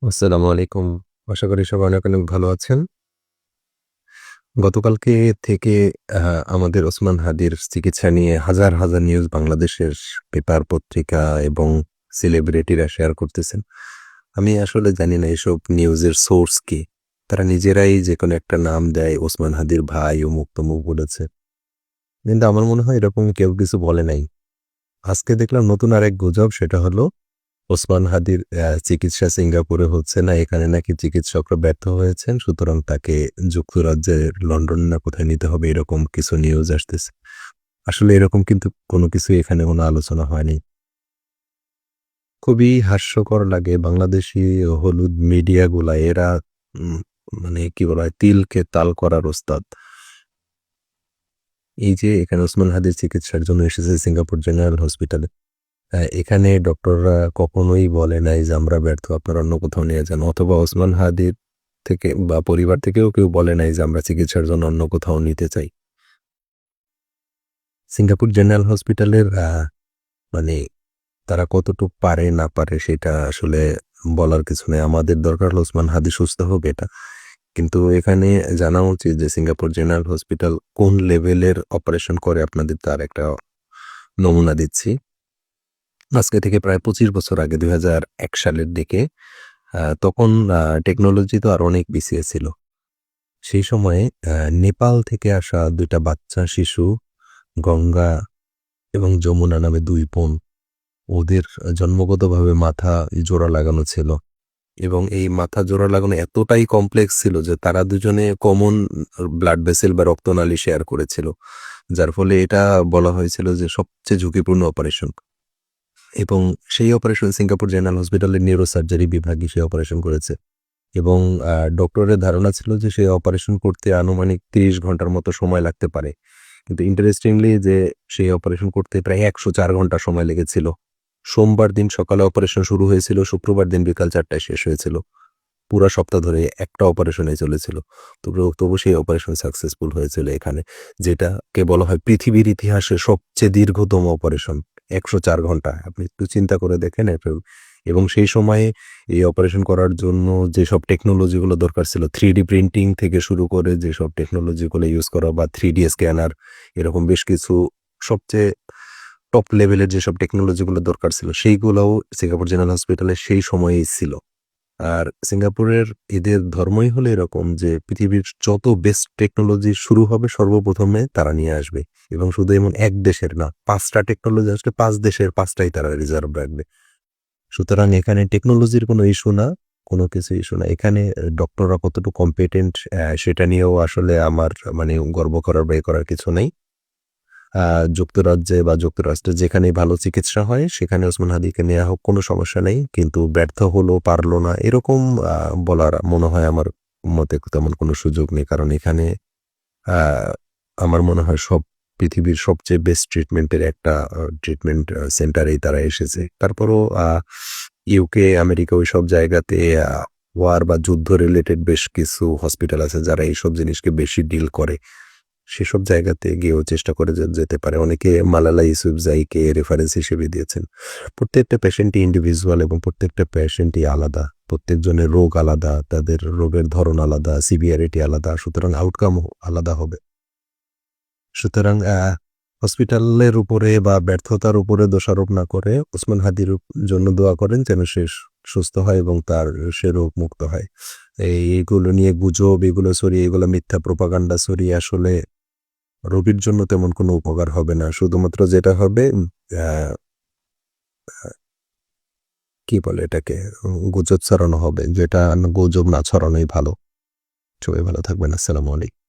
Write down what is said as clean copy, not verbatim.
আসসালামু আলাইকুম। আশা করি সবাই অনেক, অনেক ভালো আছেন। গতকালকে থেকে আ আমাদের ওসমান হাদির চিকিৎসা নিয়ে হাজার, হাজার নিউজ বাংলাদেশের পেপার, পত্রিকা এবং সেলিব্রিটিরা শেয়ার করতেছেন। আমি আসলে জানি না এসব নিউজের সোর্স কি? তারা নিজেরাই যেকোনো একটা নাম দেয়, ওসমান হাদির ভাই অমুক-তমুক বলেছে। কিন্তু আমার মনে হয় এরকম কেউ কিছু বলে নাই। আজকে দেখলাম নতুন আরেক গুজব, সেটা হলো ওসমান হাদির চিকিৎসা সিঙ্গাপুরে হচ্ছে না। এখানে নাকি চিকিৎসকরা ব্যর্থ হয়েছেন। সুতরাং তাকে যুক্তরাজ্যের লন্ডন না কোথায় নিতে হবে, এরকম কিছু নিউজ আসতেছে। আসলে এরকম কিন্তু কোনো কিছুই এখানে কোনো আলোচনা হয়নি। খুবই হাস্যকর লাগে বাংলাদেশী হলুদ মিডিয়াগুলা এরা উম মানে কি বলা হয়, তিলকে তাল করার ওস্তাদ। এই যে এখানে ওসমান হাদির চিকিৎসার জন্য এসেছে সিঙ্গাপুর জেনারেল হসপিটালে। এখানে ডক্টররা কখনোই বলে নাই যে আমরা ব্যর্থ, আপনারা অন্য কোথাও নিয়ে যান। অথবা ওসমান হাদির থেকে বা পরিবার থেকেও কেউ বলে নাই যে আমরা চিকিৎসার জন্য অন্য কোথাও নিতে চাই। সিঙ্গাপুর জেনারেল হসপিটালের মানে তারা কতটুক পারে না পারে সেটা আসলে বলার কিছু নেই। আমাদের দরকার হলো ওসমান হাদি সুস্থ হোক এটা। কিন্তু এখানে জানা উচিত যে সিঙ্গাপুর জেনারেল হসপিটাল কোন লেভেলের অপারেশন করে, আপনাদের তার একটা নমুনা দিচ্ছি। আজকে থেকে প্রায় ২৫ বছর আগে ২০০১ সালের দিকে তখন টেকনোলজি তো আরো অনেক পিছিয়ে ছিল। সেই সময়ে নেপাল থেকে আসা ২ টা বাচ্চা শিশু গঙ্গা এবং যমুনা নামে ২ বোন। ওদের জন্মগতভাবে মাথা জোড়া লাগানো ছিল এবং এই মাথা জোড়া লাগানো এতটাই কমপ্লেক্স ছিল যে তারা দুজনে কমন ব্লাড ভেসেল বা রক্তনালী শেয়ার করেছিল। যার ফলে এটা বলা হয়েছিল যে সবচেয়ে ঝুঁকিপূর্ণ অপারেশন। এবং সেই অপারেশন সিঙ্গাপুর জেনারেল হসপিটালের নিউরোসার্জারি বিভাগই সেই অপারেশন করেছে। এবং ডক্টরের ধারণা ছিল যে সে অপারেশন করতে আনুমানিক ৩০ ঘন্টার মতো সময় লাগতে পারে। কিন্তু ইন্টারেস্টিংলি যে সেই অপারেশন করতে প্রায় ১০৪ ঘন্টা সময় লেগেছিল। সোমবার দিন সকালে অপারেশন শুরু হয়েছিল, শুক্রবার দিন বিকাল ৪ টায় শেষ হয়েছিল। পুরা সপ্তাহ ধরে একটা অপারেশনই চলেছিল। তবু সেই অপারেশন সাকসেসফুল হয়েছিল এখানে। যেটাকে বলা হয় পৃথিবীর ইতিহাসে সবচেয়ে দীর্ঘতম অপারেশন। ১০৪ ঘন্টা। আপনি একটু চিন্তা করে দেখেন এবং সেই সময়ে এই অপারেশন করার জন্য যেসব টেকনোলজিগুলো দরকার ছিল, 3D প্রিন্টিং থেকে শুরু করে যেসব টেকনোলজিগুলো ইউজ করা বা 3D স্ক্যানার, এরকম বেশ কিছু সবচেয়ে টপ লেভেলের যেসব টেকনোলজিগুলো দরকার ছিল, সেইগুলোও সিঙ্গাপুর জেনারেল হসপিটালে সেই সময়েই ছিল। আর সিঙ্গাপুরের এদের ধর্মই হলো এরকম যে পৃথিবীর যত বেস্ট টেকনোলজি শুরু হবে সর্বপ্রথমে তারা নিয়ে আসবে। এবং শুধু এমন এক দেশের না, ৫ টা টেকনোলজি আসলে ৫ দেশের ৫ টাই তারা রিজার্ভ রাখবে। সুতরাং এখানে টেকনোলজির কোনো ইস্যু না, কোনো কিছু ইস্যু না। এখানে ডক্টররা কতটুকু কম্পিটেন্ট সেটা নিয়েও আসলে আমার মানে গর্ব করার বা এ করার কিছু নেই। আ যুক্তরাজ্যে বা যুক্তরাষ্ট্রে যেখানেই ভালো চিকিৎসা হয় সেখানে ওসমান হাদিকে নেয়া হোক, কোনো সমস্যা নেই। কিন্তু ব্যর্থ হলো, পারল না এরকম আ বলার মনে হয় আমার মতে তেমন কোনো সুযোগ নেই। কারণ এখানে আ আমার মনে হয় পৃথিবীর সবচেয়ে বেস্ট ট্রিটমেন্টের একটা ট্রিটমেন্ট সেন্টারেই তারা এসেছে। তারপরও ইউকে, আমেরিকা ওইসব জায়গাতে আ ওয়ার বা যুদ্ধ রিলেটেড বেশ কিছু হসপিটাল আছে যারা এইসব জিনিসকে বেশি ডিল করে। সেসব জায়গাতে গিয়েও চেষ্টা করে যেতে পারে। অনেকে মালালা ইউসুফজাইকে রেফারেন্স হিসেবে দিয়েছেন। প্রত্যেকটা পেশেন্টই ইন্ডিভিজুয়াল এবং প্রত্যেকটা পেশেন্টই আলাদা। প্রত্যেকজনের রোগ আলাদা, তাদের রোগের ধরন আলাদা, সিভিয়ারিটি আলাদা। সুতরাং আউটকামও আলাদা হবে। সুতরাং হসপিটালের উপরে বা ব্যর্থতার উপরে দোষারোপ না করে ওসমান হাদির জন্য দোয়া করেন যেন সে সুস্থ হয় এবং সে রোগমুক্ত হয়। এইগুলো নিয়ে গুজব এগুলো ছড়িয়ে, এগুলো মিথ্যা প্রোপাগান্ডা ছড়িয়ে আসলে রোগীর জন্য তেমন কোনো উপকার হবে না। শুধুমাত্র যেটা হবে আ কি বলে এটাকে? গুজব ছড়ানো হবে। যেটা গুজব না ছড়ানোই ভালো। সবাই ভালো থাকবেন। আসসালামু আলাইকুম।